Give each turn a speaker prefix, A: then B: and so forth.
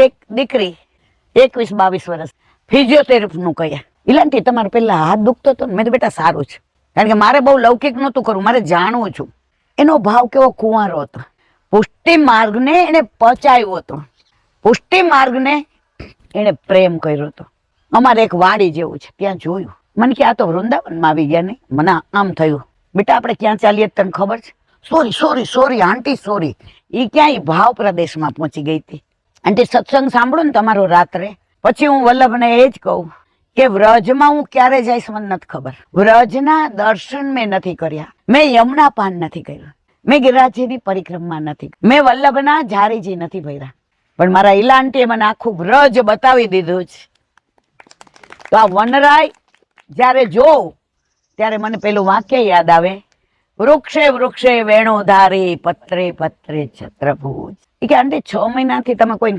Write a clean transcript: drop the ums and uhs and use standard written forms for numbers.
A: એક દીકરી 21-22 વર્ષ ફિઝિયોથેરાપી નું કહ્યા, ઇલાંટી તમારે પેલા હાથ દુખતો હતો ને? મેં તો બેટા સારું છે, કારણ કે મારે બહુ લૌકિક નહોતું કરવું, મારે જાણવું છું. એનો ભાવ કેવો કુંવારો હતો. પુષ્ટિ માર્ગને એને પચાવ્યો હતો, પુષ્ટિ માર્ગને એને પ્રેમ કર્યો હતો. અમારે એક વાડી જેવું છે, ત્યાં જોયું. મને કે આ તો વૃંદાવનમાં આવી ગયા ને. મને આમ થયું, બેટા આપણે ક્યાં ચાલીએ તને ખબર છે? સોરી સોરી સોરી આંટી સોરી. એ ક્યાંય ભાવ પ્રદેશમાં પહોંચી ગઈ હતી. આંટી સત્સંગ સાંભળો ને તમારો રાત્રે, પછી હું વલ્લભને એ જ કહું કે વ્રજમાં હું ક્યારે જઈશ મને નથી ખબર. વ્રજના દર્શન મેં નથી કર્યા, મેં યમુના પાન નથી કર્યું, મેં ગિરિરાજજીની પરિક્રમા નથી, મેં વલ્લભના ઝારીજી નથી ભર્યા, પણ મારા ઈલાંટીએ મને આખું વ્રજ બતાવી દીધું છે. તો આ વનરાય જ્યારે જોઉં ત્યારે મને પેલું વાક્ય યાદ આવે, વૃક્ષે વૃક્ષે વેણો ધારી, પત્રે પત્રે છત્રભુજ. એ કે આંટી 6 મહિનાથી તમે કોઈ